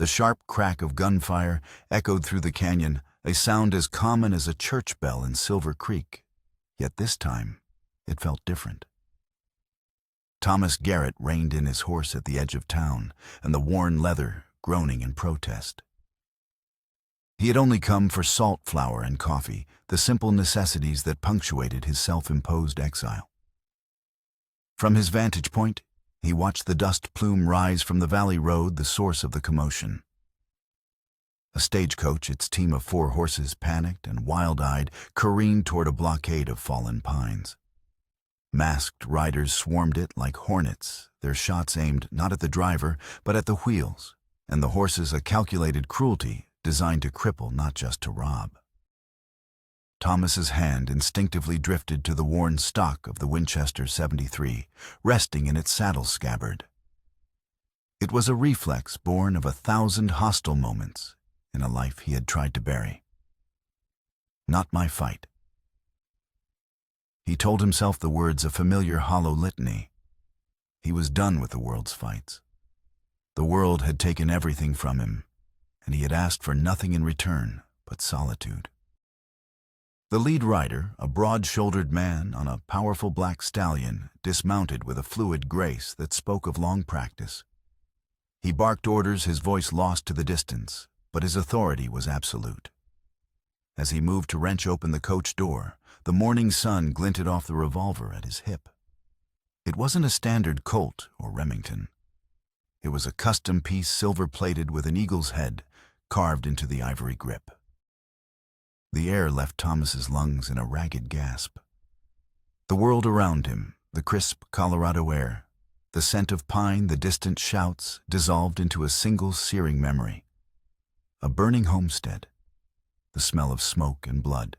The sharp crack of gunfire echoed through the canyon, a sound as common as a church bell in Silver Creek. Yet this time, it felt different. Thomas Garrett reined in his horse at the edge of town, and the worn leather groaning in protest. He had only come for salt, flour, and coffee, the simple necessities that punctuated his self-imposed exile. From his vantage point, he watched the dust plume rise from the valley road, the source of the commotion. A stagecoach, its team of 4 horses, panicked and wild-eyed, careened toward a blockade of fallen pines. Masked riders swarmed it like hornets, their shots aimed not at the driver, but at the wheels, and the horses a calculated cruelty designed to cripple, not just to rob. Thomas's hand instinctively drifted to the worn stock of the Winchester 73, resting in its saddle scabbard. It was a reflex born of 1,000 hostile moments in a life he had tried to bury. Not my fight. He told himself the words a familiar hollow litany. He was done with the world's fights. The world had taken everything from him, and he had asked for nothing in return but solitude. The lead rider, a broad-shouldered man on a powerful black stallion, dismounted with a fluid grace that spoke of long practice. He barked orders, his voice lost to the distance, but his authority was absolute. As he moved to wrench open the coach door, the morning sun glinted off the revolver at his hip. It wasn't a standard Colt or Remington. It was a custom piece silver-plated with an eagle's head carved into the ivory grip. The air left Thomas's lungs in a ragged gasp. The world around him, the crisp Colorado air, the scent of pine, the distant shouts, dissolved into a single searing memory. A burning homestead, the smell of smoke and blood,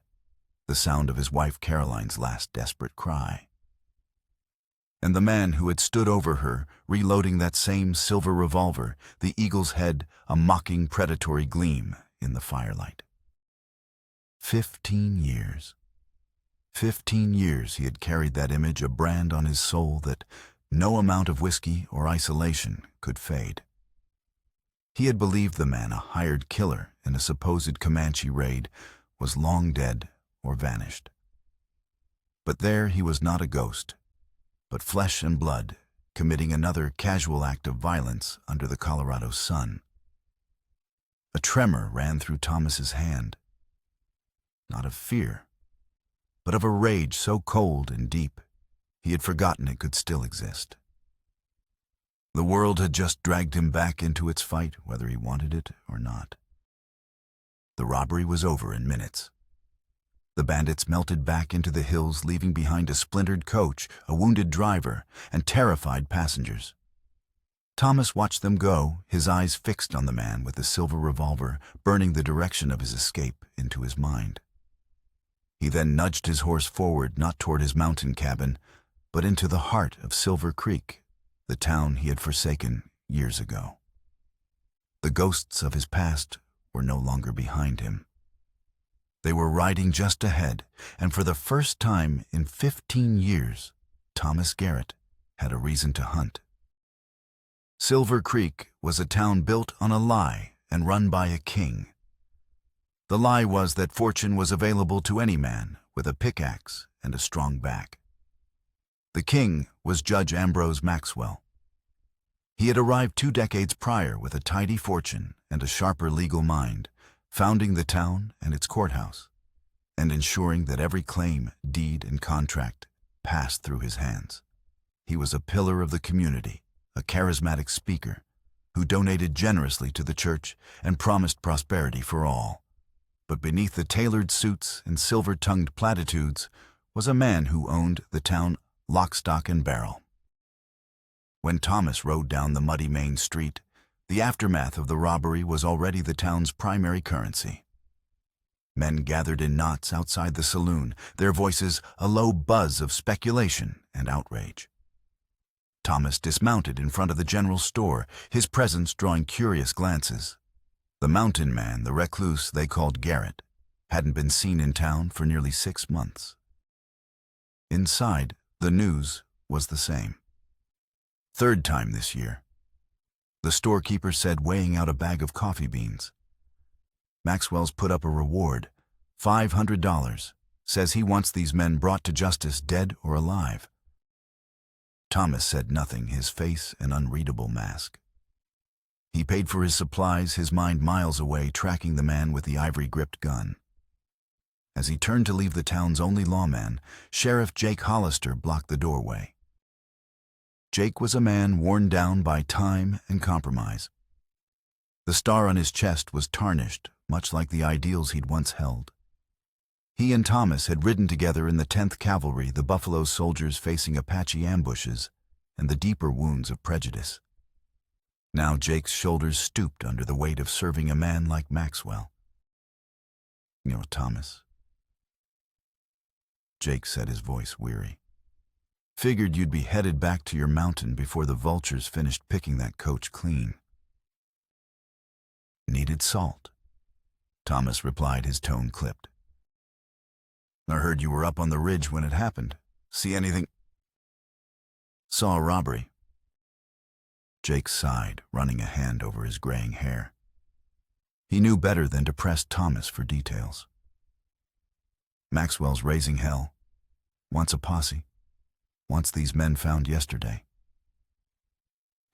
the sound of his wife Caroline's last desperate cry. And the man who had stood over her, reloading that same silver revolver, the eagle's head a mocking predatory gleam in the firelight. 15 years. 15 years he had carried that image, a brand on his soul that no amount of whiskey or isolation could fade. He had believed the man, a hired killer in a supposed Comanche raid, was long dead or vanished. But there he was not a ghost, but flesh and blood, committing another casual act of violence under the Colorado sun. A tremor ran through Thomas's hand. Not of fear, but of a rage so cold and deep, he had forgotten it could still exist. The world had just dragged him back into its fight, whether he wanted it or not. The robbery was over in minutes. The bandits melted back into the hills, leaving behind a splintered coach, a wounded driver, and terrified passengers. Thomas watched them go, his eyes fixed on the man with the silver revolver, burning the direction of his escape into his mind. He then nudged his horse forward, not toward his mountain cabin, but into the heart of Silver Creek, the town he had forsaken years ago. The ghosts of his past were no longer behind him. They were riding just ahead, and for the first time in 15 years, Thomas Garrett had a reason to hunt. Silver Creek was a town built on a lie and run by a king. The lie was that fortune was available to any man with a pickaxe and a strong back. The king was Judge Ambrose Maxwell. He had arrived 2 decades prior with a tidy fortune and a sharper legal mind, founding the town and its courthouse, and ensuring that every claim, deed, and contract passed through his hands. He was a pillar of the community, a charismatic speaker, who donated generously to the church and promised prosperity for all. But beneath the tailored suits and silver-tongued platitudes was a man who owned the town lock, stock, and barrel. When Thomas rode down the muddy main street, the aftermath of the robbery was already the town's primary currency. Men gathered in knots outside the saloon, their voices a low buzz of speculation and outrage. Thomas dismounted in front of the general store, his presence drawing curious glances. The mountain man, the recluse they called Garrett, hadn't been seen in town for nearly 6 months. Inside, the news was the same. 3rd time this year. the storekeeper said, weighing out a bag of coffee beans. Maxwell's put up a reward, $500, says he wants these men brought to justice dead or alive. Thomas said nothing, his face an unreadable mask. He paid for his supplies, his mind miles away, tracking the man with the ivory-gripped gun. As he turned to leave the town's only lawman, Sheriff Jake Hollister blocked the doorway. Jake was a man worn down by time and compromise. The star on his chest was tarnished, much like the ideals he'd once held. He and Thomas had ridden together in the 10th Cavalry, the Buffalo soldiers facing Apache ambushes and the deeper wounds of prejudice. Now Jake's shoulders stooped under the weight of serving a man like Maxwell. "You know, Thomas," Jake said, his voice weary, "figured you'd be headed back to your mountain before the vultures finished picking that coach clean." "Needed salt," Thomas replied, his tone clipped. "I heard you were up on the ridge when it happened. See anything?" "Saw a robbery." Jake sighed, running a hand over his graying hair. He knew better than to press Thomas for details. "Maxwell's raising hell. Wants a posse. Wants these men found yesterday."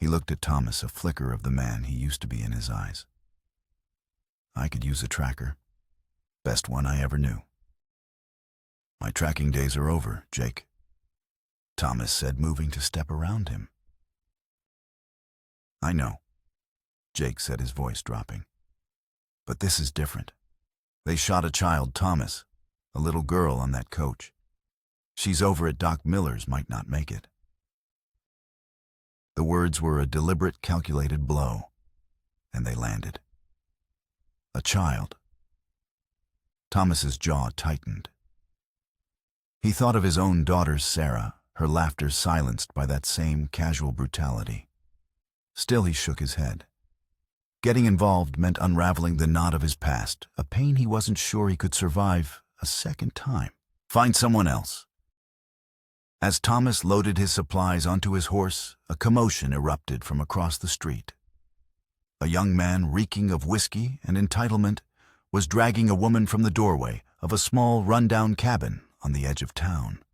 He looked at Thomas, a flicker of the man he used to be in his eyes. "I could use a tracker. Best one I ever knew." "My tracking days are over, Jake," Thomas said, moving to step around him. "I know," Jake said, his voice dropping. "But this is different. They shot a child, Thomas, a little girl on that coach. She's over at Doc Miller's, might not make it." The words were a deliberate, calculated blow, and they landed. A child. Thomas's jaw tightened. He thought of his own daughter, Sarah, her laughter silenced by that same casual brutality. Still, he shook his head. Getting involved meant unraveling the knot of his past, a pain he wasn't sure he could survive a second time. "Find someone else." As Thomas loaded his supplies onto his horse, a commotion erupted from across the street. A young man reeking of whiskey and entitlement was dragging a woman from the doorway of a small, run-down cabin on the edge of town.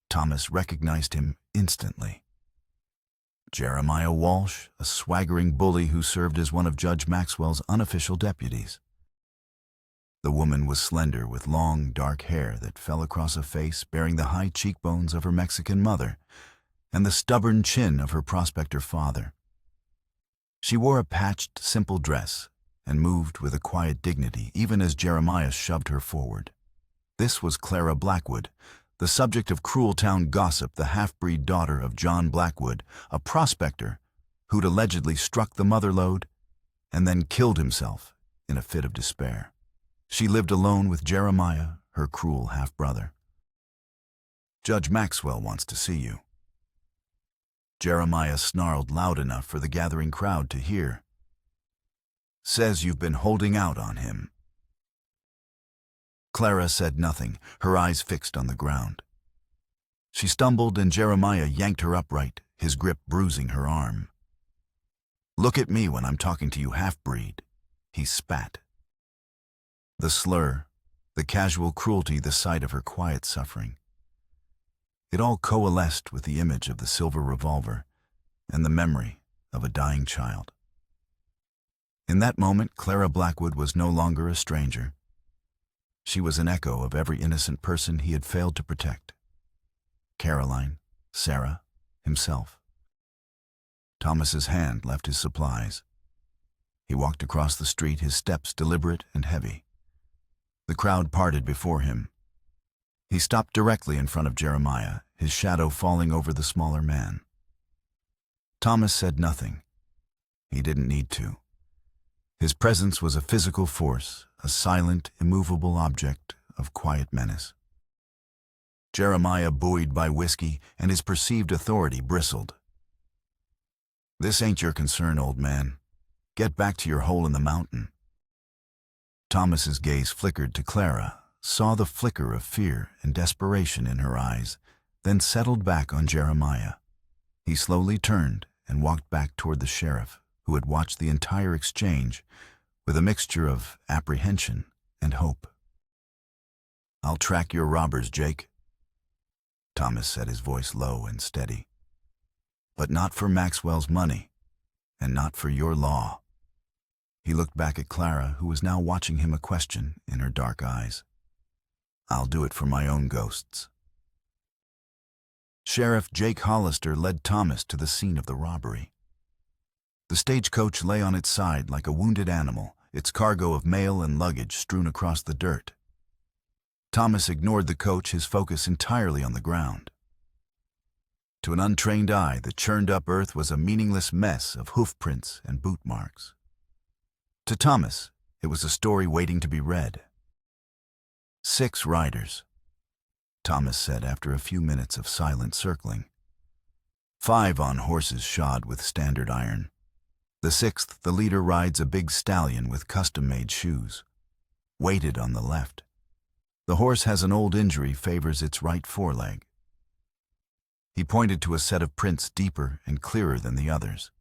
Thomas recognized him instantly. Jeremiah Walsh, a swaggering bully who served as one of Judge Maxwell's unofficial deputies. The woman was slender, with long, dark hair that fell across a face bearing the high cheekbones of her Mexican mother and the stubborn chin of her prospector father. She wore a patched, simple dress and moved with a quiet dignity, even as Jeremiah shoved her forward. This was Clara Blackwood, the subject of cruel town gossip, the half-breed daughter of John Blackwood, a prospector who'd allegedly struck the mother lode and then killed himself in a fit of despair. She lived alone with Jeremiah, her cruel half-brother. "Judge Maxwell wants to see you." Jeremiah snarled loud enough for the gathering crowd to hear. "Says you've been holding out on him." Clara said nothing, her eyes fixed on the ground. She stumbled and Jeremiah yanked her upright, his grip bruising her arm. "Look at me when I'm talking to you, half-breed," he spat. The slur, the casual cruelty, the sight of her quiet suffering. It all coalesced with the image of the silver revolver and the memory of a dying child. In that moment, Clara Blackwood was no longer a stranger. She was an echo of every innocent person he had failed to protect. Caroline, Sarah, himself. Thomas's hand left his supplies. He walked across the street, his steps deliberate and heavy. The crowd parted before him. He stopped directly in front of Jeremiah, his shadow falling over the smaller man. Thomas said nothing. He didn't need to. His presence was a physical force, a silent, immovable object of quiet menace. Jeremiah, buoyed by whiskey, and his perceived authority, bristled. "This ain't your concern, old man. Get back to your hole in the mountain." Thomas's gaze flickered to Clara, saw the flicker of fear and desperation in her eyes, then settled back on Jeremiah. He slowly turned and walked back toward the sheriff, who had watched the entire exchange with a mixture of apprehension and hope. "I'll track your robbers, Jake," Thomas said, his voice low and steady. "But not for Maxwell's money, and not for your law." He looked back at Clara, who was now watching him, a question in her dark eyes. "I'll do it for my own ghosts." Sheriff Jake Hollister led Thomas to the scene of the robbery. The stagecoach lay on its side like a wounded animal, its cargo of mail and luggage strewn across the dirt. Thomas ignored the coach, his focus entirely on the ground. To an untrained eye, the churned-up earth was a meaningless mess of hoof prints and boot marks. To Thomas, it was a story waiting to be read. 6 riders, Thomas said after a few minutes of silent circling. 5 on horses shod with standard iron. The 6th, the leader, rides a big stallion with custom-made shoes, weighted on the left. The horse has an old injury, favors its right foreleg. He pointed to a set of prints deeper and clearer than the others.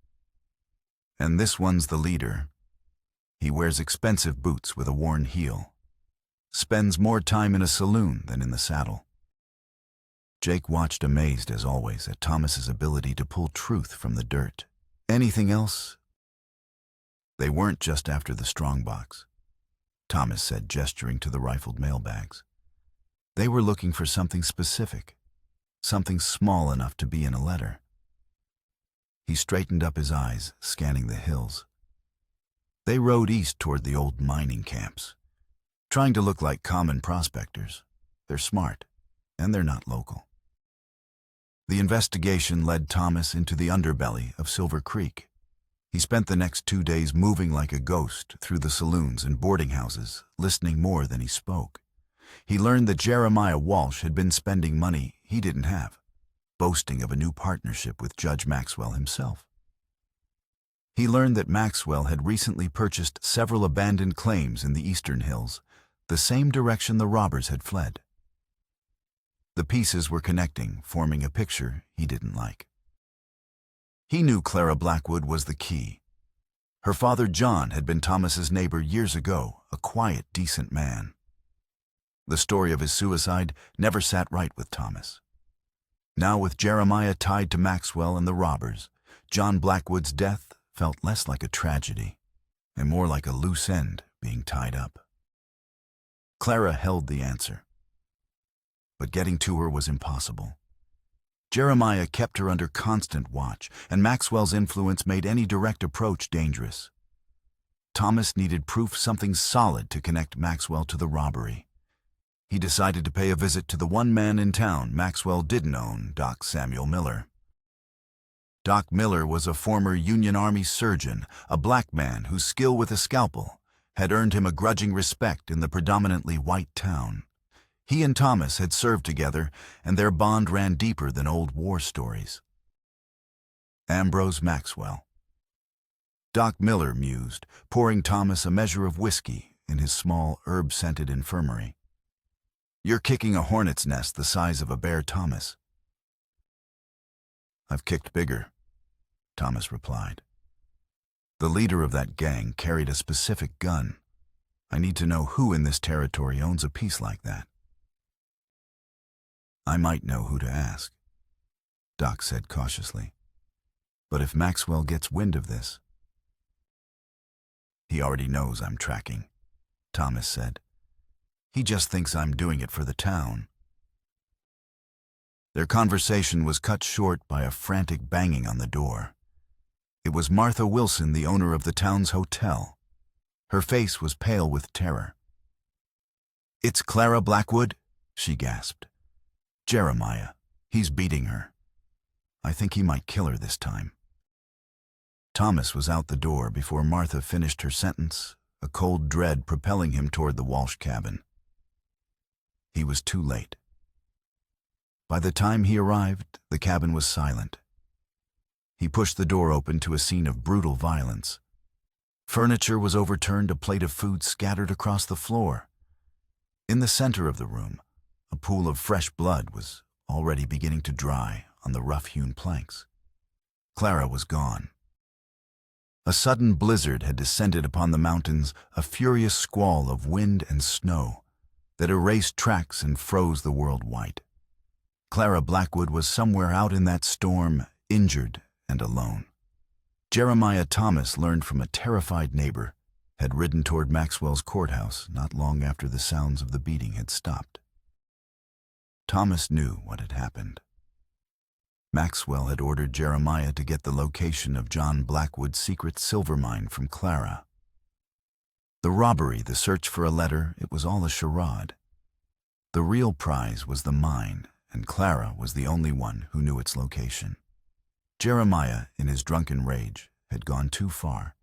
"And this one's the leader. He wears expensive boots with a worn heel. Spends more time in a saloon than in the saddle." Jake watched, amazed as always at Thomas's ability to pull truth from the dirt. "Anything else?" "They weren't just after the strongbox," Thomas said, gesturing to the rifled mailbags. "They were looking for something specific, something small enough to be in a letter." He straightened up his eyes, scanning the hills. They rode east toward the old mining camps, trying to look like common prospectors. They're smart, and they're not local. The investigation led Thomas into the underbelly of Silver Creek. He spent the next 2 days moving like a ghost through the saloons and boarding houses, listening more than he spoke. He learned that Jeremiah Walsh had been spending money he didn't have, boasting of a new partnership with Judge Maxwell himself. He learned that Maxwell had recently purchased several abandoned claims in the eastern hills, the same direction the robbers had fled. The pieces were connecting, forming a picture he didn't like. He knew Clara Blackwood was the key. Her father, John, had been Thomas's neighbor years ago, a quiet, decent man. The story of his suicide never sat right with Thomas. Now, with Jeremiah tied to Maxwell and the robbers, John Blackwood's death felt less like a tragedy and more like a loose end being tied up. Clara held the answer, but getting to her was impossible. Jeremiah kept her under constant watch, and Maxwell's influence made any direct approach dangerous. Thomas needed proof, something solid to connect Maxwell to the robbery. He decided to pay a visit to the one man in town Maxwell didn't own, Doc Samuel Miller. Doc Miller was a former Union Army surgeon, a black man whose skill with a scalpel had earned him a grudging respect in the predominantly white town. He and Thomas had served together, and their bond ran deeper than old war stories. Ambrose Maxwell. Doc Miller mused, pouring Thomas a measure of whiskey in his small, herb-scented infirmary. "You're kicking a hornet's nest the size of a bear, Thomas." "I've kicked bigger," Thomas replied. "The leader of that gang carried a specific gun. I need to know who in this territory owns a piece like that." "I might know who to ask," Doc said cautiously. "But if Maxwell gets wind of this—" "He already knows I'm tracking," Thomas said. "He just thinks I'm doing it for the town." Their conversation was cut short by a frantic banging on the door. It was Martha Wilson, the owner of the town's hotel. Her face was pale with terror. "It's Clara Blackwood," she gasped. "Jeremiah. He's beating her. I think he might kill her this time." Thomas was out the door before Martha finished her sentence, a cold dread propelling him toward the Walsh cabin. He was too late. By the time he arrived, the cabin was silent. He pushed the door open to a scene of brutal violence. Furniture was overturned, a plate of food scattered across the floor. In the center of the room, a pool of fresh blood was already beginning to dry on the rough-hewn planks. Clara was gone. A sudden blizzard had descended upon the mountains, a furious squall of wind and snow that erased tracks and froze the world white. Clara Blackwood was somewhere out in that storm, injured and alone. Jeremiah Thomas learned from a terrified neighbor, had ridden toward Maxwell's courthouse not long after the sounds of the beating had stopped. Thomas knew what had happened. Maxwell had ordered Jeremiah to get the location of John Blackwood's secret silver mine from Clara. The robbery, the search for a letter, it was all a charade. The real prize was the mine, and Clara was the only one who knew its location. Jeremiah, in his drunken rage, had gone too far,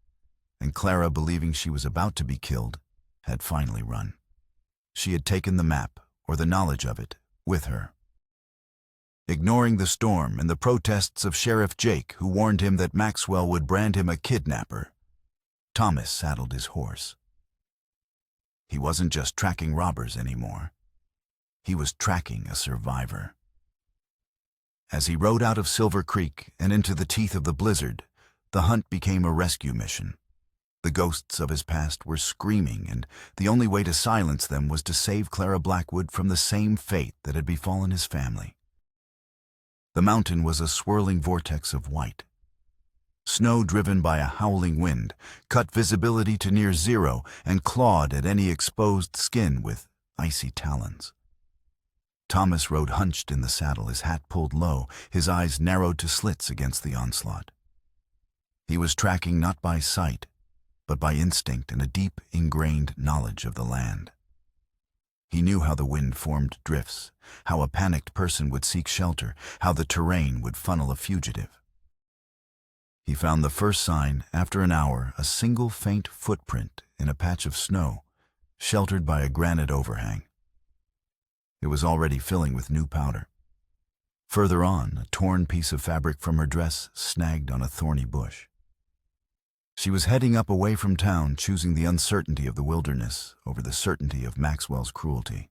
and Clara, believing she was about to be killed, had finally run. She had taken the map, or the knowledge of it, with her. Ignoring the storm and the protests of Sheriff Jake, who warned him that Maxwell would brand him a kidnapper, Thomas saddled his horse. He wasn't just tracking robbers anymore. He was tracking a survivor. As he rode out of Silver Creek and into the teeth of the blizzard, the hunt became a rescue mission. The ghosts of his past were screaming, and the only way to silence them was to save Clara Blackwood from the same fate that had befallen his family. The mountain was a swirling vortex of white. Snow driven by a howling wind cut visibility to near zero and clawed at any exposed skin with icy talons. Thomas rode hunched in the saddle, his hat pulled low, his eyes narrowed to slits against the onslaught. He was tracking not by sight, but by instinct and a deep, ingrained knowledge of the land. He knew how the wind formed drifts, how a panicked person would seek shelter, how the terrain would funnel a fugitive. He found the first sign, after an hour, a single faint footprint in a patch of snow, sheltered by a granite overhang. It was already filling with new powder. Further on, a torn piece of fabric from her dress snagged on a thorny bush. She was heading up away from town, choosing the uncertainty of the wilderness over the certainty of Maxwell's cruelty.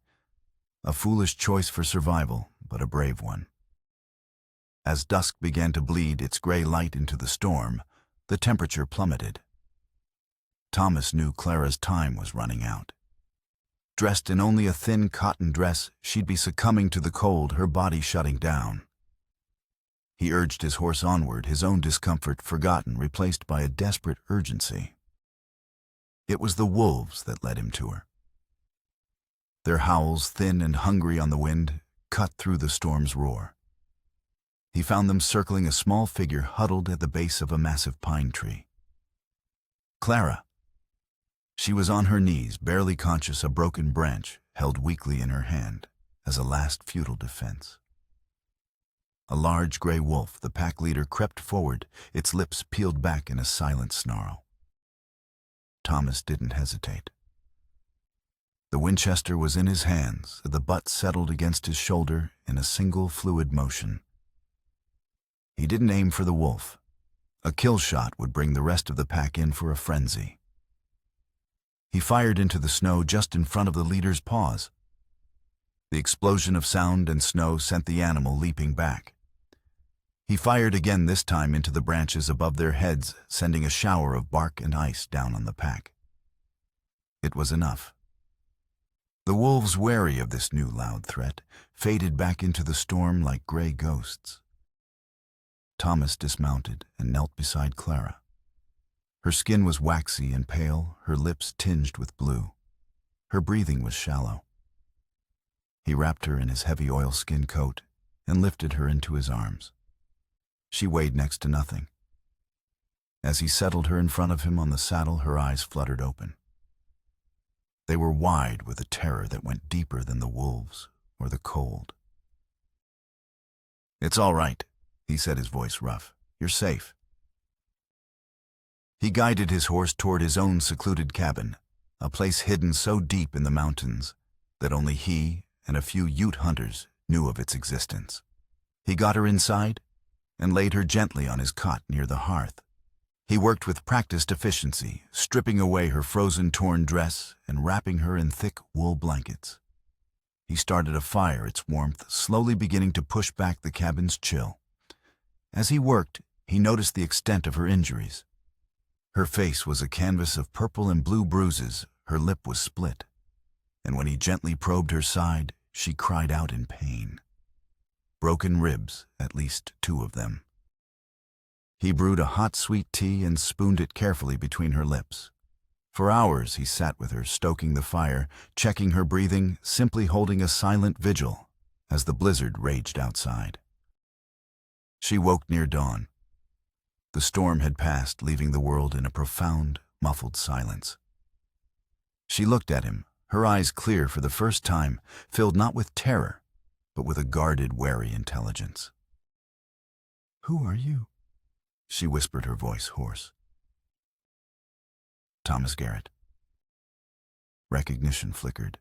A foolish choice for survival, but a brave one. As dusk began to bleed its gray light into the storm, the temperature plummeted. Thomas knew Clara's time was running out. Dressed in only a thin cotton dress, she'd be succumbing to the cold, her body shutting down. He urged his horse onward, his own discomfort forgotten, replaced by a desperate urgency. It was the wolves that led him to her. Their howls, thin and hungry on the wind, cut through the storm's roar. He found them circling a small figure huddled at the base of a massive pine tree. Clara. She was on her knees, barely conscious, a broken branch held weakly in her hand as a last futile defense. A large gray wolf, the pack leader, crept forward, its lips peeled back in a silent snarl. Thomas didn't hesitate. The Winchester was in his hands, the butt settled against his shoulder in a single fluid motion. He didn't aim for the wolf. A kill shot would bring the rest of the pack in for a frenzy. He fired into the snow just in front of the leader's paws. The explosion of sound and snow sent the animal leaping back. He fired again, this time into the branches above their heads, sending a shower of bark and ice down on the pack. It was enough. The wolves, wary of this new loud threat, faded back into the storm like gray ghosts. Thomas dismounted and knelt beside Clara. Her skin was waxy and pale, her lips tinged with blue. Her breathing was shallow. He wrapped her in his heavy oilskin coat and lifted her into his arms. She weighed next to nothing. As he settled her in front of him on the saddle, her eyes fluttered open. They were wide with a terror that went deeper than the wolves or the cold. "It's all right," he said, his voice rough. "You're safe." He guided his horse toward his own secluded cabin, a place hidden so deep in the mountains that only he and a few Ute hunters knew of its existence. He got her inside and laid her gently on his cot near the hearth. He worked with practiced efficiency, stripping away her frozen, torn dress and wrapping her in thick wool blankets. He started a fire, its warmth slowly beginning to push back the cabin's chill. As he worked, he noticed the extent of her injuries. Her face was a canvas of purple and blue bruises, her lip was split, and when he gently probed her side, she cried out in pain. Broken ribs, at least 2 of them. He brewed a hot sweet tea and spooned it carefully between her lips. For hours he sat with her, stoking the fire, checking her breathing, simply holding a silent vigil as the blizzard raged outside. She woke near dawn. The storm had passed, leaving the world in a profound, muffled silence. She looked at him, her eyes clear for the first time, filled not with terror, but with a guarded, wary intelligence. "Who are you?" she whispered, her voice hoarse. "Thomas Garrett." Recognition flickered.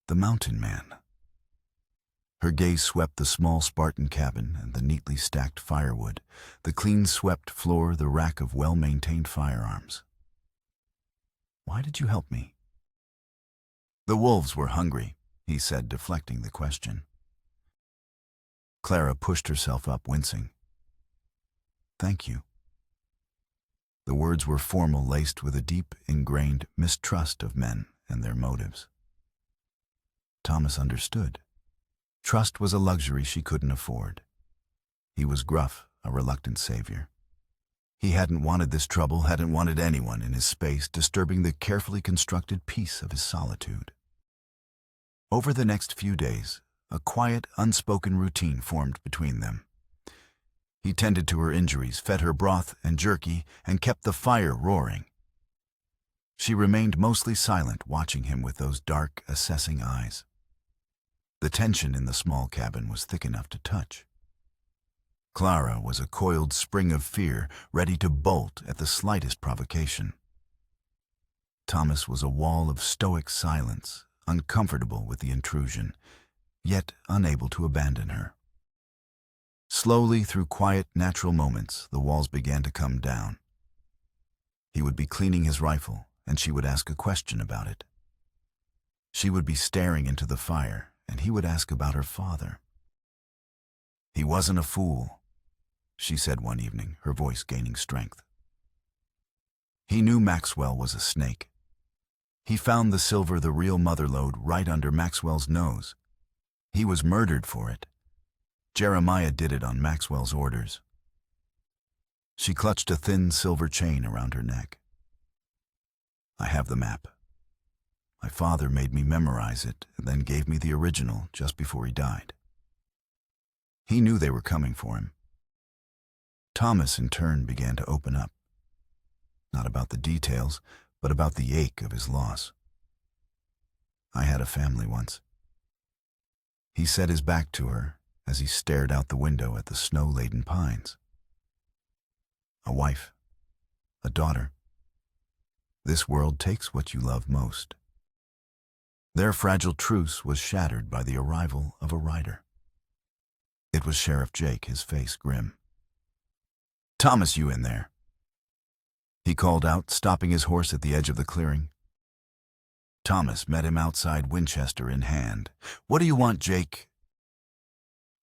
The mountain man. Her gaze swept the small Spartan cabin and the neatly stacked firewood, the clean-swept floor, the rack of well-maintained firearms. "Why did you help me?" "The wolves were hungry," he said, deflecting the question. Clara pushed herself up, wincing. "Thank you." The words were formal, laced with a deep, ingrained mistrust of men and their motives. Thomas understood. Trust was a luxury she couldn't afford. He was gruff, a reluctant savior. He hadn't wanted this trouble, hadn't wanted anyone in his space disturbing the carefully constructed peace of his solitude. Over the next few days, a quiet, unspoken routine formed between them. He tended to her injuries, fed her broth and jerky, and kept the fire roaring. She remained mostly silent, watching him with those dark, assessing eyes. The tension in the small cabin was thick enough to touch. Clara was a coiled spring of fear, ready to bolt at the slightest provocation. Thomas was a wall of stoic silence, uncomfortable with the intrusion, yet unable to abandon her. Slowly, through quiet, natural moments, the walls began to come down. He would be cleaning his rifle, and she would ask a question about it. She would be staring into the fire, and he would ask about her father. "He wasn't a fool," she said one evening, her voice gaining strength. He knew Maxwell was a snake. He found the silver, the real mother lode, right under Maxwell's nose. He was murdered for it. Jeremiah did it on Maxwell's orders. She clutched a thin silver chain around her neck. "I have the map. My father made me memorize it and then gave me the original just before he died." He knew they were coming for him. Thomas, in turn, began to open up. Not about the details, but about the ache of his loss. "I had a family once." He set his back to her as he stared out the window at the snow-laden pines. "A wife, a daughter. This world takes what you love most." Their fragile truce was shattered by the arrival of a rider. It was Sheriff Jake, his face grim. "Thomas, you in there?" he called out, stopping his horse at the edge of the clearing. Thomas met him outside, Winchester in hand. "What do you want, Jake?"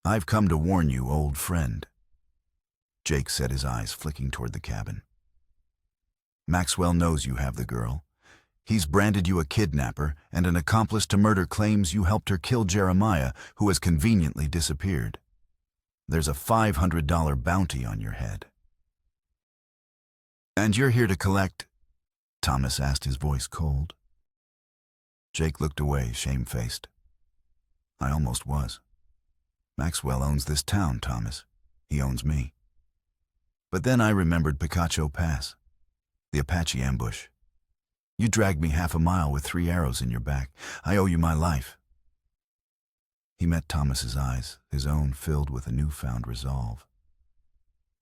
"I've come to warn you, old friend." Jake said, his eyes flicking toward the cabin. "Maxwell knows you have the girl. He's branded you a kidnapper and an accomplice to murder, claims you helped her kill Jeremiah, who has conveniently disappeared. There's a $500 bounty on your head." "And you're here to collect?" Thomas asked, his voice cold. Jake looked away, shamefaced. "I almost was. Maxwell owns this town, Thomas. He owns me. But then I remembered Picacho Pass, the Apache ambush. You dragged me half a mile with 3 arrows in your back. I owe you my life." He met Thomas's eyes, his own filled with a newfound resolve.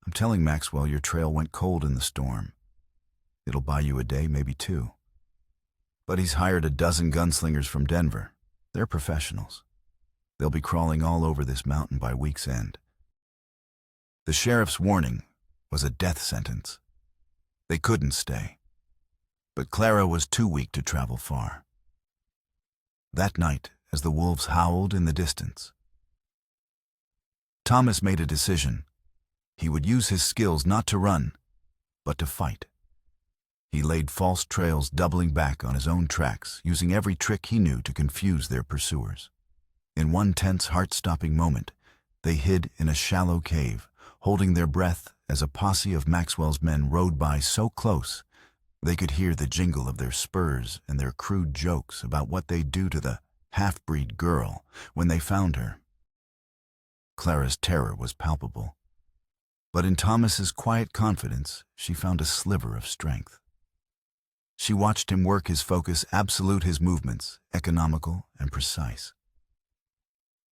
"I'm telling Maxwell your trail went cold in the storm. It'll buy you a day, maybe 2. But he's hired a dozen gunslingers from Denver. They're professionals. They'll be crawling all over this mountain by week's end." The sheriff's warning was a death sentence. They couldn't stay. But Clara was too weak to travel far. That night, as the wolves howled in the distance, Thomas made a decision. He would use his skills not to run, but to fight. He laid false trails, doubling back on his own tracks, using every trick he knew to confuse their pursuers. In one tense, heart-stopping moment, they hid in a shallow cave, holding their breath as a posse of Maxwell's men rode by so close they could hear the jingle of their spurs and their crude jokes about what they'd do to the half-breed girl when they found her. Clara's terror was palpable, but in Thomas's quiet confidence, she found a sliver of strength. She watched him work his focus, absolute his movements, economical and precise.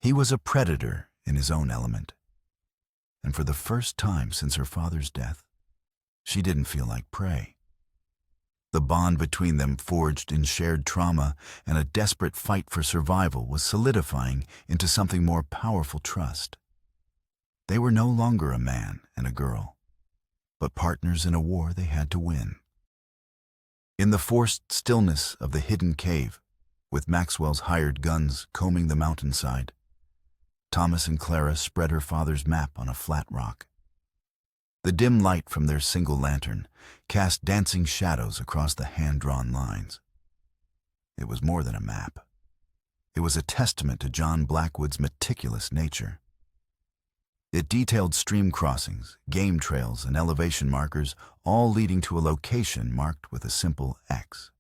He was a predator in his own element, and for the first time since her father's death, she didn't feel like prey. The bond between them, forged in shared trauma and a desperate fight for survival, was solidifying into something more powerful: trust. They were no longer a man and a girl, but partners in a war they had to win. In the forced stillness of the hidden cave, with Maxwell's hired guns combing the mountainside, Thomas and Clara spread her father's map on a flat rock. The dim light from their single lantern cast dancing shadows across the hand-drawn lines. It was more than a map. It was a testament to John Blackwood's meticulous nature. It detailed stream crossings, game trails, and elevation markers, all leading to a location marked with a simple X.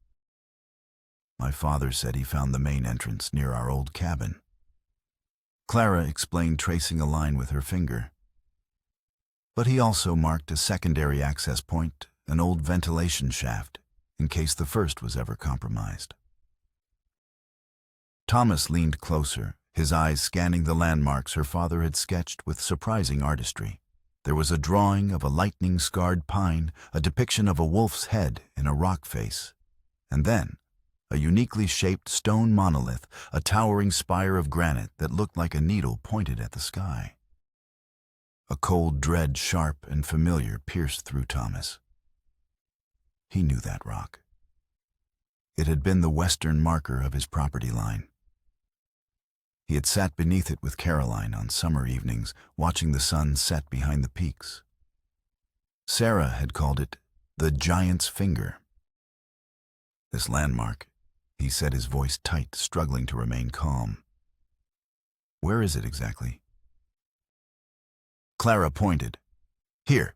My father said he found the main entrance near our old cabin. Clara explained, tracing a line with her finger. But he also marked a secondary access point, an old ventilation shaft, in case the first was ever compromised. Thomas leaned closer, his eyes scanning the landmarks her father had sketched with surprising artistry. There was a drawing of a lightning-scarred pine, a depiction of a wolf's head in a rock face, and then a uniquely shaped stone monolith, a towering spire of granite that looked like a needle pointed at the sky. A cold dread, sharp and familiar, pierced through Thomas. He knew that rock. It had been the western marker of his property line. He had sat beneath it with Caroline on summer evenings, watching the sun set behind the peaks. Sarah had called it the Giant's Finger. This landmark, he said, his voice tight, struggling to remain calm. Where is it exactly? Clara pointed. Here,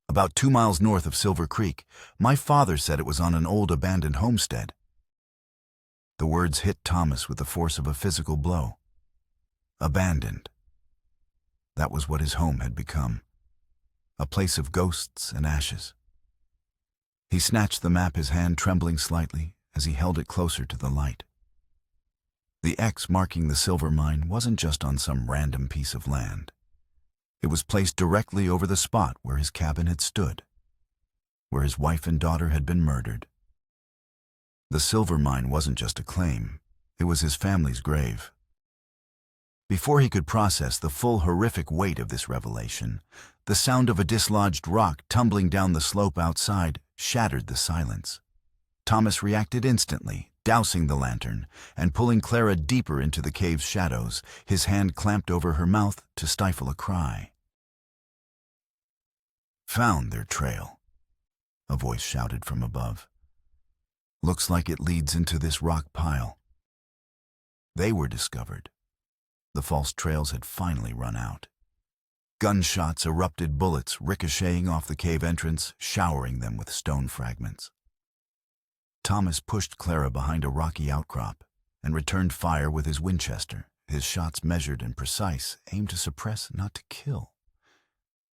about 2 miles north of Silver Creek. My father said it was on an old abandoned homestead. The words hit Thomas with the force of a physical blow. Abandoned. That was what his home had become. A place of ghosts and ashes. He snatched the map, his hand trembling slightly as he held it closer to the light. The X marking the silver mine wasn't just on some random piece of land. It was placed directly over the spot where his cabin had stood, where his wife and daughter had been murdered. The silver mine wasn't just a claim, it was his family's grave. Before he could process the full horrific weight of this revelation, the sound of a dislodged rock tumbling down the slope outside shattered the silence. Thomas reacted instantly, dousing the lantern and pulling Clara deeper into the cave's shadows, his hand clamped over her mouth to stifle a cry. "Found their trail," a voice shouted from above. "Looks like it leads into this rock pile." They were discovered. The false trails had finally run out. Gunshots erupted, bullets ricocheting off the cave entrance, showering them with stone fragments. Thomas pushed Clara behind a rocky outcrop and returned fire with his Winchester, his shots measured and precise, aimed to suppress, not to kill.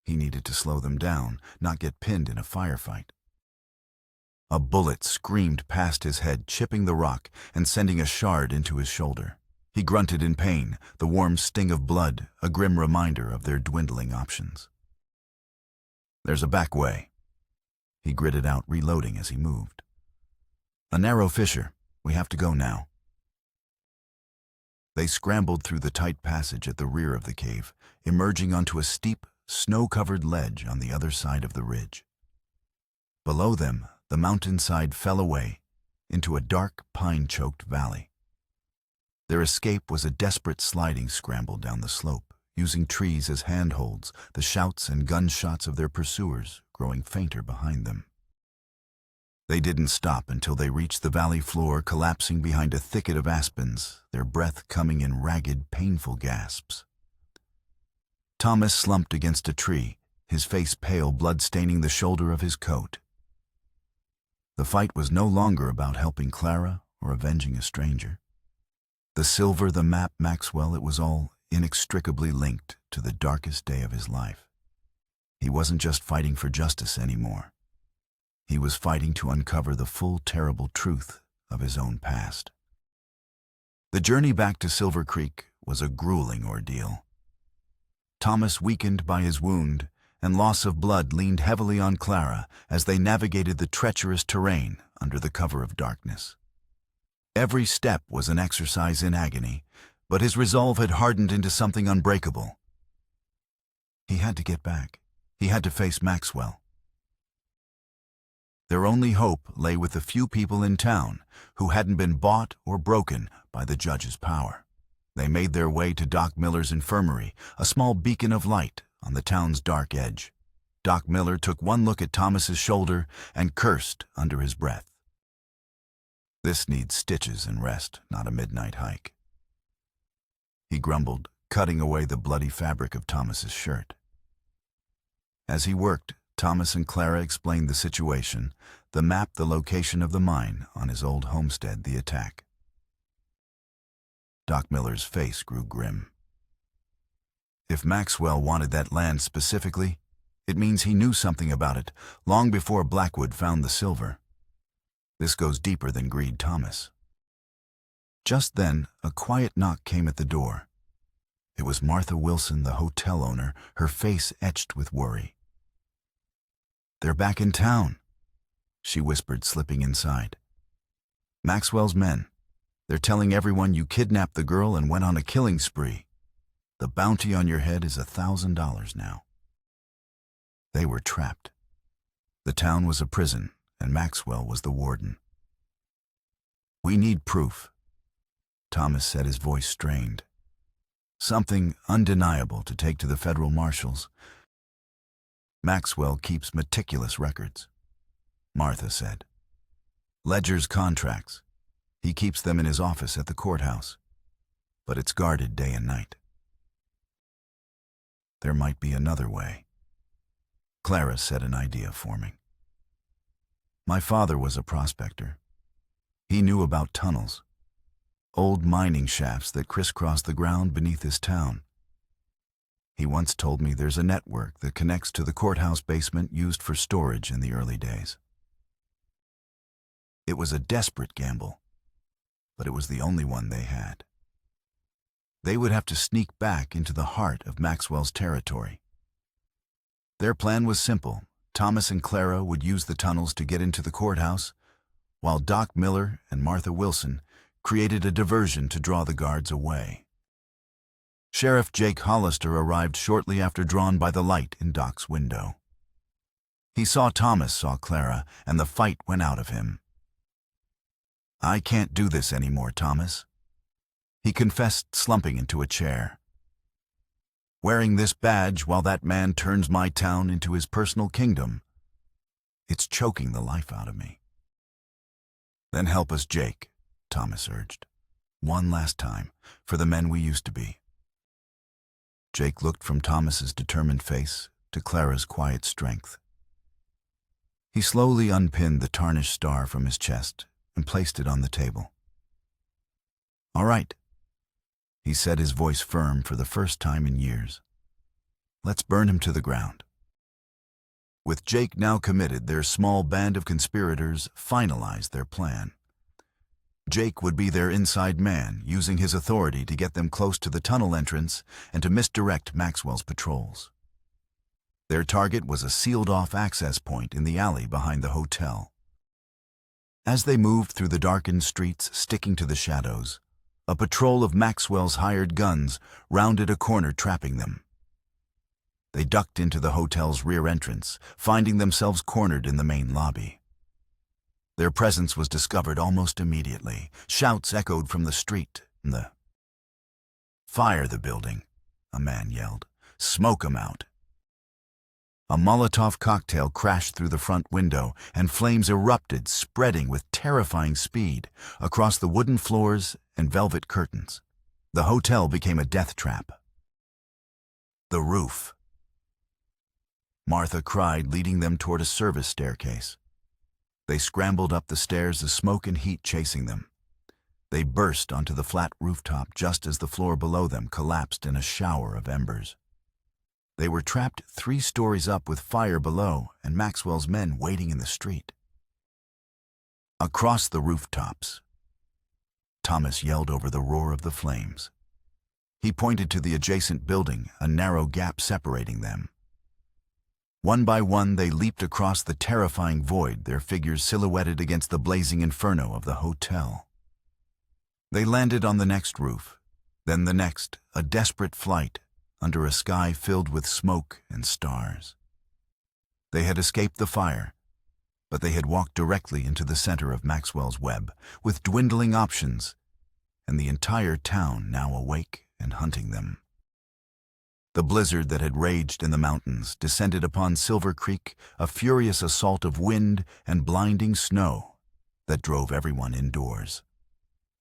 He needed to slow them down, not get pinned in a firefight. A bullet screamed past his head, chipping the rock and sending a shard into his shoulder. He grunted in pain, the warm sting of blood, a grim reminder of their dwindling options. "There's a back way," he gritted out, reloading as he moved. "A narrow fissure. We have to go now." They scrambled through the tight passage at the rear of the cave, emerging onto a steep, snow-covered ledge on the other side of the ridge. Below them, the mountainside fell away into a dark, pine-choked valley. Their escape was a desperate sliding scramble down the slope, using trees as handholds, the shouts and gunshots of their pursuers growing fainter behind them. They didn't stop until they reached the valley floor, collapsing behind a thicket of aspens, their breath coming in ragged, painful gasps. Thomas slumped against a tree, his face pale, blood staining the shoulder of his coat. The fight was no longer about helping Clara or avenging a stranger. The silver, the map, Maxwell, it was all inextricably linked to the darkest day of his life. He wasn't just fighting for justice anymore. He was fighting to uncover the full, terrible truth of his own past. The journey back to Silver Creek was a grueling ordeal. Thomas, weakened by his wound and loss of blood, leaned heavily on Clara as they navigated the treacherous terrain under the cover of darkness. Every step was an exercise in agony, but his resolve had hardened into something unbreakable. He had to get back. He had to face Maxwell. Their only hope lay with the few people in town who hadn't been bought or broken by the judge's power. They made their way to Doc Miller's infirmary, a small beacon of light on the town's dark edge. Doc Miller took one look at Thomas's shoulder and cursed under his breath. "This needs stitches and rest, not a midnight hike," he grumbled, cutting away the bloody fabric of Thomas's shirt. As he worked, Thomas and Clara explained the situation, the map, the location of the mine on his old homestead, the attack. Doc Miller's face grew grim. If Maxwell wanted that land specifically, it means he knew something about it long before Blackwood found the silver. This goes deeper than greed, Thomas. Just then, a quiet knock came at the door. It was Martha Wilson, the hotel owner, her face etched with worry. "They're back in town," she whispered, slipping inside. "Maxwell's men. They're telling everyone you kidnapped the girl and went on a killing spree. The bounty on your head is $1,000 now." They were trapped. The town was a prison, and Maxwell was the warden. "We need proof," Thomas said, his voice strained. "Something undeniable to take to the federal marshals." "Maxwell keeps meticulous records," Martha said. "Ledgers, contracts. He keeps them in his office at the courthouse, but it's guarded day and night." "There might be another way," Clara said, an idea forming. "My father was a prospector. He knew about tunnels, old mining shafts that crisscross the ground beneath his town. He once told me there's a network that connects to the courthouse basement used for storage in the early days. It was a desperate gamble, but it was the only one they had. They would have to sneak back into the heart of Maxwell's territory. Their plan was simple. Thomas and Clara would use the tunnels to get into the courthouse, while Doc Miller and Martha Wilson created a diversion to draw the guards away. Sheriff Jake Hollister arrived shortly after, drawn by the light in Doc's window. He saw Thomas, saw Clara, and the fight went out of him. "I can't do this anymore, Thomas," he confessed, slumping into a chair. "Wearing this badge while that man turns my town into his personal kingdom, it's choking the life out of me." "Then help us, Jake," Thomas urged. "One last time, for the men we used to be." Jake looked from Thomas's determined face to Clara's quiet strength. He slowly unpinned the tarnished star from his chest and placed it on the table. "All right," he said, his voice firm for the first time in years. "Let's burn him to the ground." With Jake now committed, their small band of conspirators finalized their plan. Jake would be their inside man, using his authority to get them close to the tunnel entrance and to misdirect Maxwell's patrols. Their target was a sealed-off access point in the alley behind the hotel. As they moved through the darkened streets, sticking to the shadows, a patrol of Maxwell's hired guns rounded a corner, trapping them. They ducked into the hotel's rear entrance, finding themselves cornered in the main lobby. Their presence was discovered almost immediately. Shouts echoed from the street. "Fire the building," a man yelled. "Smoke 'em out." A Molotov cocktail crashed through the front window, and flames erupted, spreading with terrifying speed across the wooden floors and velvet curtains. The hotel became a death trap. The roof. Martha cried, leading them toward a service staircase. They scrambled up the stairs, the smoke and heat chasing them. They burst onto the flat rooftop just as the floor below them collapsed in a shower of embers. They were trapped 3 stories up with fire below and Maxwell's men waiting in the street. Across the rooftops, Thomas yelled over the roar of the flames. He pointed to the adjacent building, a narrow gap separating them. One by one, they leaped across the terrifying void, their figures silhouetted against the blazing inferno of the hotel. They landed on the next roof, then the next, a desperate flight under a sky filled with smoke and stars. They had escaped the fire, but they had walked directly into the center of Maxwell's web, with dwindling options, and the entire town now awake and hunting them. The blizzard that had raged in the mountains descended upon Silver Creek, a furious assault of wind and blinding snow that drove everyone indoors.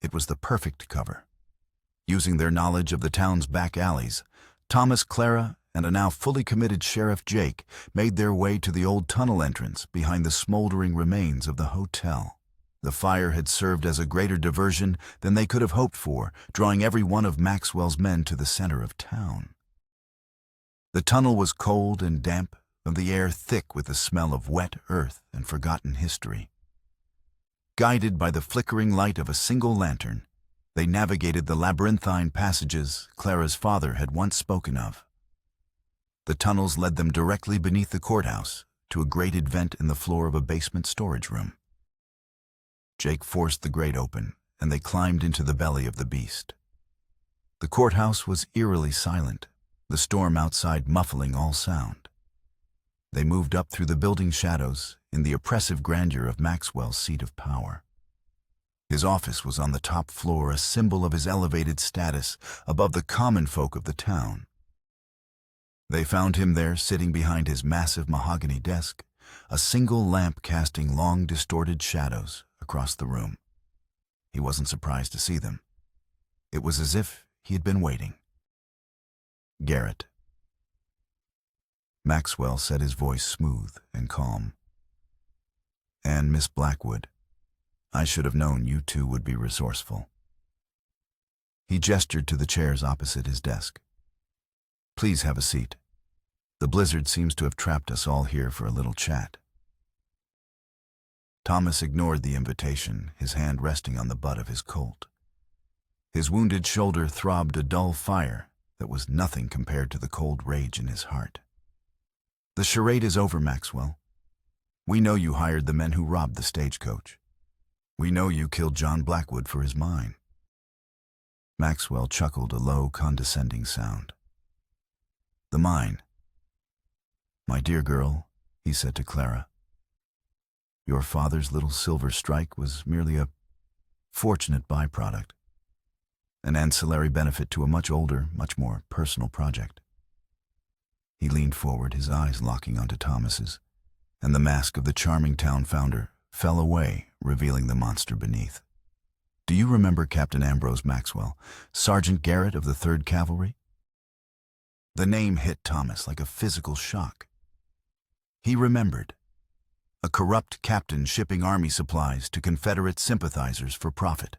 It was the perfect cover. Using their knowledge of the town's back alleys, Thomas, Clara, and a now fully committed Sheriff Jake made their way to the old tunnel entrance behind the smoldering remains of the hotel. The fire had served as a greater diversion than they could have hoped for, drawing every one of Maxwell's men to the center of town. The tunnel was cold and damp, and the air thick with the smell of wet earth and forgotten history. Guided by the flickering light of a single lantern, they navigated the labyrinthine passages Clara's father had once spoken of. The tunnels led them directly beneath the courthouse to a grated vent in the floor of a basement storage room. Jake forced the grate open, and they climbed into the belly of the beast. The courthouse was eerily silent, the storm outside muffling all sound. They moved up through the building shadows in the oppressive grandeur of Maxwell's seat of power. His office was on the top floor, a symbol of his elevated status above the common folk of the town. They found him there, sitting behind his massive mahogany desk, a single lamp casting long, distorted shadows across the room. He wasn't surprised to see them. It was as if he had been waiting. "Garrett." Maxwell said, his voice smooth and calm. "And Miss Blackwood, I should have known you two would be resourceful." He gestured to the chairs opposite his desk. "Please have a seat. The blizzard seems to have trapped us all here for a little chat." Thomas ignored the invitation, his hand resting on the butt of his Colt. His wounded shoulder throbbed a dull fire that was nothing compared to the cold rage in his heart. "The charade is over, Maxwell. We know you hired the men who robbed the stagecoach. We know you killed John Blackwood for his mine." Maxwell chuckled a low, condescending sound. "The mine. My dear girl," he said to Clara, "your father's little silver strike was merely a fortunate byproduct, an ancillary benefit to a much older, much more personal project." He leaned forward, his eyes locking onto Thomas's, and the mask of the charming town founder fell away, revealing the monster beneath. "Do you remember Captain Ambrose Maxwell, Sergeant Garrett of the 3rd Cavalry?" The name hit Thomas like a physical shock. He remembered. A corrupt captain shipping army supplies to Confederate sympathizers for profit.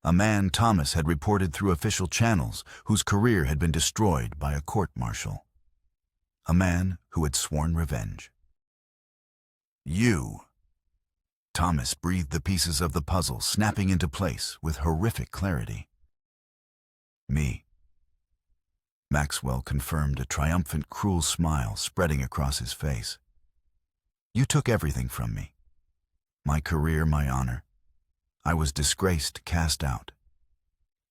A man Thomas had reported through official channels whose career had been destroyed by a court-martial. A man who had sworn revenge. "You." Thomas breathed the pieces of the puzzle, snapping into place with horrific clarity. "Me." Maxwell confirmed, a triumphant, cruel smile spreading across his face. "You took everything from me. My career, my honor. I was disgraced, cast out.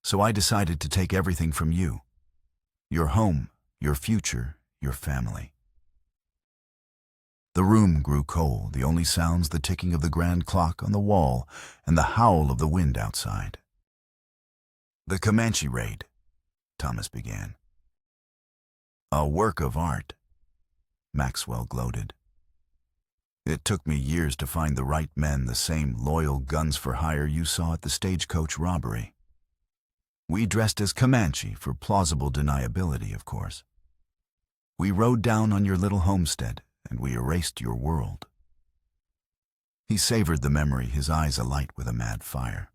So I decided to take everything from you. Your home, your future, your family." The room grew cold, the only sounds the ticking of the grand clock on the wall and the howl of the wind outside. "The Comanche raid," Thomas began. A work of art, Maxwell gloated. It took me years to find the right men, the same loyal guns for hire you saw at the stagecoach robbery. We dressed as Comanche for plausible deniability, of course. We rode down on your little homestead, and we erased your world. He savored the memory, his eyes alight with a mad fire.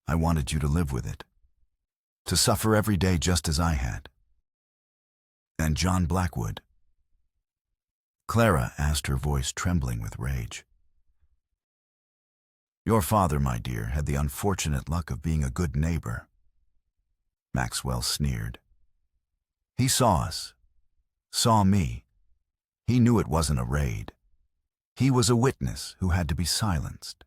I wanted you to live with it, to suffer every day just as I had. And John Blackwood? Clara asked, her voice trembling with rage. Your father, my dear, had the unfortunate luck of being a good neighbor. Maxwell sneered. He saw us, saw me. He knew it wasn't a raid. He was a witness who had to be silenced.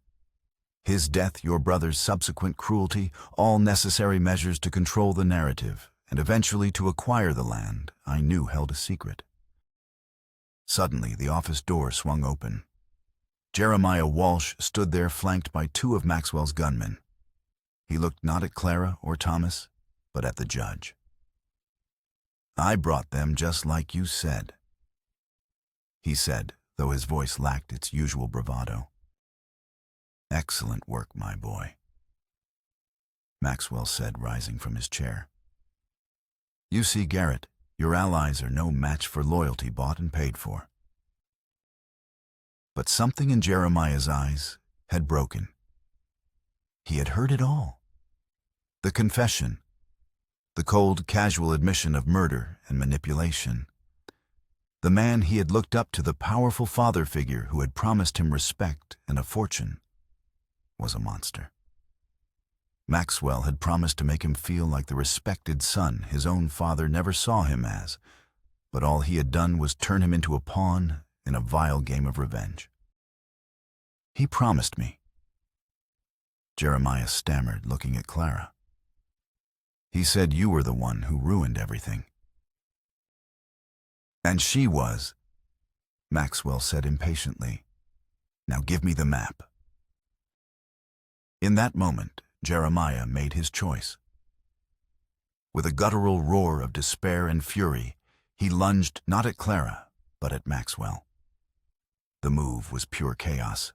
His death, your brother's subsequent cruelty, all necessary measures to control the narrative and eventually to acquire the land I knew held a secret. Suddenly, the office door swung open. Jeremiah Walsh stood there, flanked by two of Maxwell's gunmen. He looked not at Clara or Thomas, but at the judge. I brought them just like you said, he said, though his voice lacked its usual bravado. Excellent work, my boy, Maxwell said, rising from his chair. You see, Garrett, your allies are no match for loyalty bought and paid for. But something in Jeremiah's eyes had broken. He had heard it all. The confession, the cold, casual admission of murder and manipulation. The man he had looked up to, the powerful father figure who had promised him respect and a fortune, was a monster. Maxwell had promised to make him feel like the respected son his own father never saw him as, but all he had done was turn him into a pawn in a vile game of revenge. He promised me. Jeremiah stammered, looking at Clara. He said you were the one who ruined everything. And she was, Maxwell said impatiently. Now give me the map. In that moment, Jeremiah made his choice. With a guttural roar of despair and fury, he lunged not at Clara, but at Maxwell. The move was pure chaos.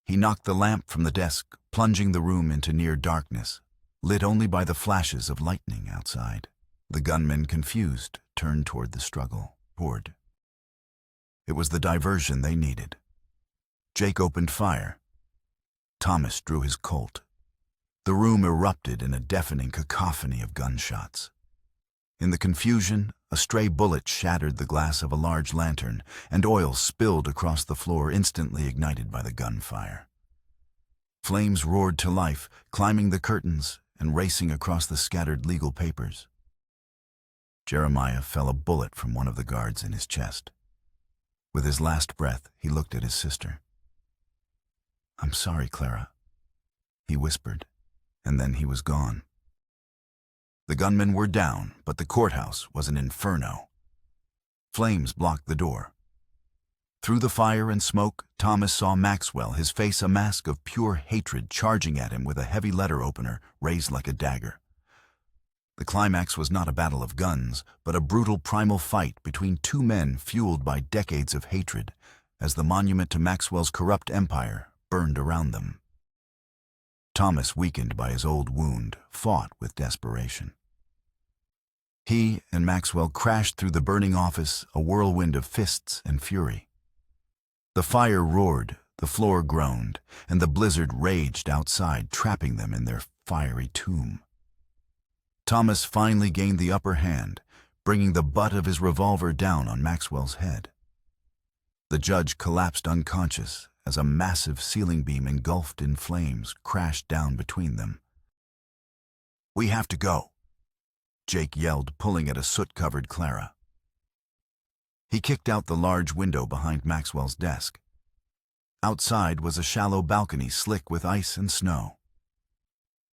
He knocked the lamp from the desk, plunging the room into near darkness, lit only by the flashes of lightning outside. The gunmen, confused, turned toward the struggle. It was the diversion they needed. Jake opened fire. Thomas drew his Colt. The room erupted in a deafening cacophony of gunshots. In the confusion, a stray bullet shattered the glass of a large lantern, and oil spilled across the floor, instantly ignited by the gunfire. Flames roared to life, climbing the curtains and racing across the scattered legal papers. Jeremiah felt a bullet from one of the guards in his chest. With his last breath, he looked at his sister. "I'm sorry, Clara," he whispered, and then he was gone. The gunmen were down, but the courthouse was an inferno. Flames blocked the door. Through the fire and smoke, Thomas saw Maxwell, his face a mask of pure hatred, charging at him with a heavy letter opener raised like a dagger. The climax was not a battle of guns, but a brutal primal fight between two men fueled by decades of hatred, as the monument to Maxwell's corrupt empire burned around them. Thomas, weakened by his old wound, fought with desperation. He and Maxwell crashed through the burning office, a whirlwind of fists and fury. The fire roared, the floor groaned, and the blizzard raged outside, trapping them in their fiery tomb. Thomas finally gained the upper hand, bringing the butt of his revolver down on Maxwell's head. The judge collapsed unconscious as a massive ceiling beam engulfed in flames crashed down between them. "We have to go," Jake yelled, pulling at a soot-covered Clara. He kicked out the large window behind Maxwell's desk. Outside was a shallow balcony slick with ice and snow.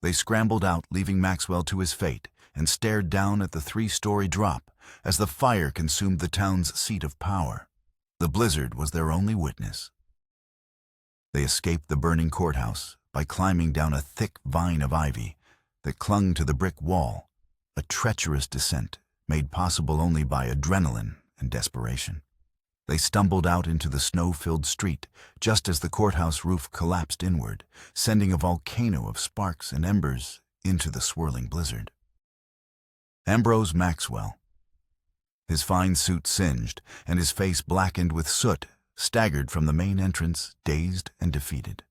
They scrambled out, leaving Maxwell to his fate, and stared down at the 3-story drop as the fire consumed the town's seat of power. The blizzard was their only witness. They escaped the burning courthouse by climbing down a thick vine of ivy that clung to the brick wall, a treacherous descent made possible only by adrenaline and desperation. They stumbled out into the snow-filled street just as the courthouse roof collapsed inward, sending a volcano of sparks and embers into the swirling blizzard. Ambrose Maxwell, his fine suit singed and his face blackened with soot, staggered from the main entrance, dazed and defeated.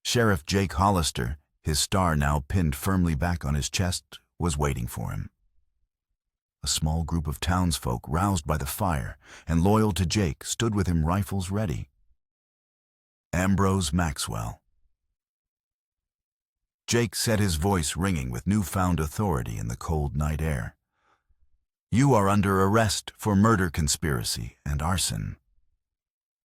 Sheriff Jake Hollister, his star now pinned firmly back on his chest, was waiting for him. A small group of townsfolk, roused by the fire and loyal to Jake, stood with him, rifles ready. Ambrose Maxwell. Jake set his voice ringing with newfound authority in the cold night air. "You are under arrest for murder conspiracy and arson."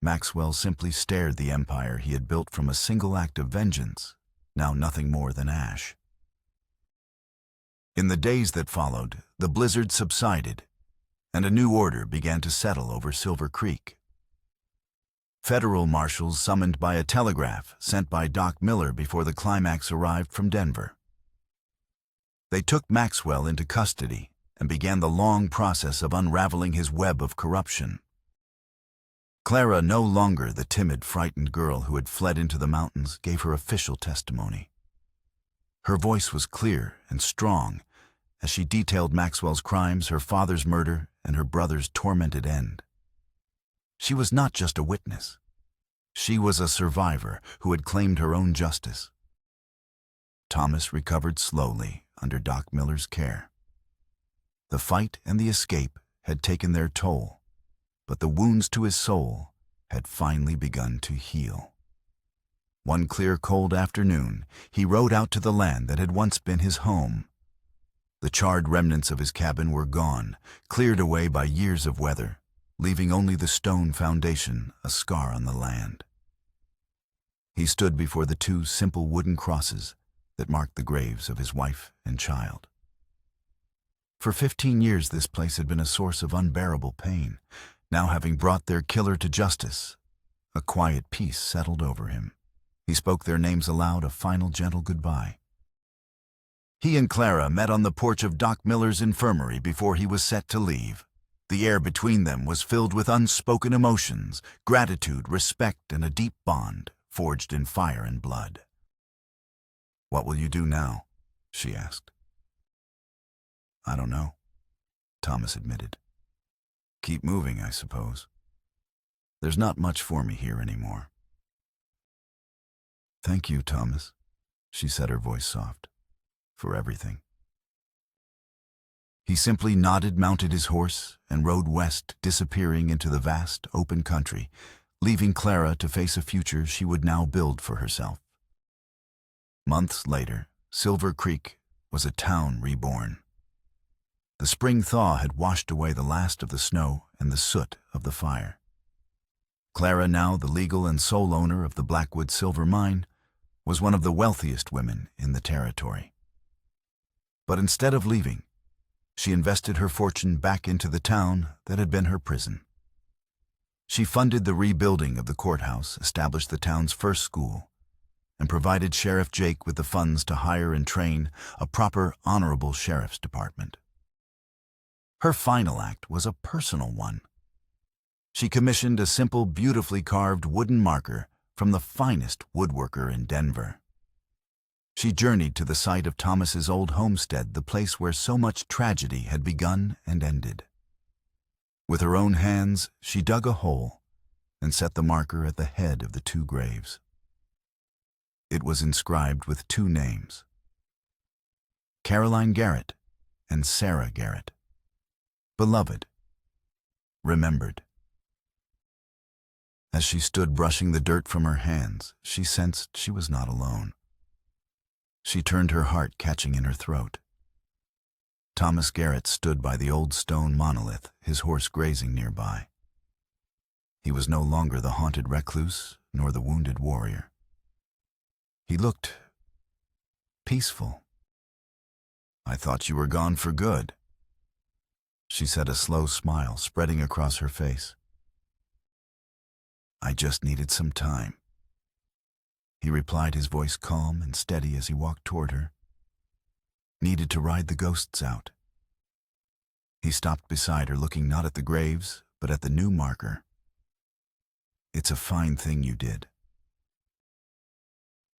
Maxwell simply stared the empire he had built from a single act of vengeance, now nothing more than ash. In the days that followed, the blizzard subsided, and a new order began to settle over Silver Creek. Federal marshals summoned by a telegraph sent by Doc Miller before the climax arrived from Denver. They took Maxwell into custody and began the long process of unraveling his web of corruption. Clara, no longer the timid, frightened girl who had fled into the mountains, gave her official testimony. Her voice was clear and strong as she detailed Maxwell's crimes, her father's murder, and her brother's tormented end. She was not just a witness. She was a survivor who had claimed her own justice. Thomas recovered slowly under Doc Miller's care. The fight and the escape had taken their toll, but the wounds to his soul had finally begun to heal. One clear, cold afternoon, he rode out to the land that had once been his home. The charred remnants of his cabin were gone, cleared away by years of weather, leaving only the stone foundation a scar on the land. He stood before the two simple wooden crosses that marked the graves of his wife and child. For 15 years this place had been a source of unbearable pain. Now, having brought their killer to justice, a quiet peace settled over him. He spoke their names aloud, a final gentle goodbye. He and Clara met on the porch of Doc Miller's infirmary before he was set to leave. The air between them was filled with unspoken emotions, gratitude, respect, and a deep bond forged in fire and blood. "What will you do now?" she asked. "I don't know," Thomas admitted. "Keep moving, I suppose. There's not much for me here anymore." "Thank you, Thomas," she said, her voice soft, "for everything." He simply nodded, mounted his horse, and rode west, disappearing into the vast, open country, leaving Clara to face a future she would now build for herself. Months later, Silver Creek was a town reborn. The spring thaw had washed away the last of the snow and the soot of the fire. Clara, now the legal and sole owner of the Blackwood Silver Mine, was one of the wealthiest women in the territory. But instead of leaving, she invested her fortune back into the town that had been her prison. She funded the rebuilding of the courthouse, established the town's first school, and provided Sheriff Jake with the funds to hire and train a proper, honorable sheriff's department. Her final act was a personal one. She commissioned a simple, beautifully carved wooden marker from the finest woodworker in Denver. She journeyed to the site of Thomas's old homestead, the place where so much tragedy had begun and ended. With her own hands, she dug a hole and set the marker at the head of the two graves. It was inscribed with two names: Caroline Garrett and Sarah Garrett. Beloved, remembered. As she stood brushing the dirt from her hands, she sensed she was not alone. She turned, her heart catching in her throat. Thomas Garrett stood by the old stone monolith, his horse grazing nearby. He was no longer the haunted recluse nor the wounded warrior. He looked peaceful. "I thought you were gone for good," she said, a slow smile spreading across her face. "I just needed some time," he replied, his voice calm and steady as he walked toward her. "Needed to ride the ghosts out." He stopped beside her, looking not at the graves, but at the new marker. "It's a fine thing you did."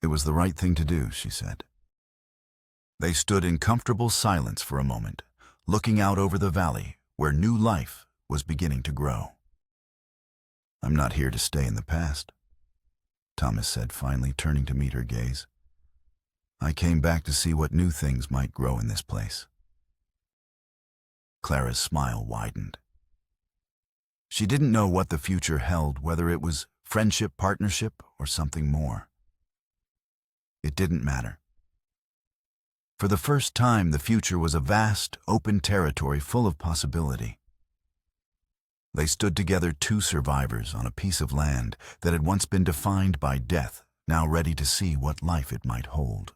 "It was the right thing to do," she said. They stood in comfortable silence for a moment, looking out over the valley where new life was beginning to grow. "I'm not here to stay in the past," Thomas said finally, turning to meet her gaze. "I came back to see what new things might grow in this place." Clara's smile widened. She didn't know what the future held, whether it was friendship, partnership, or something more. It didn't matter. For the first time, the future was a vast, open territory full of possibility. They stood together, two survivors on a piece of land that had once been defined by death, now ready to see what life it might hold.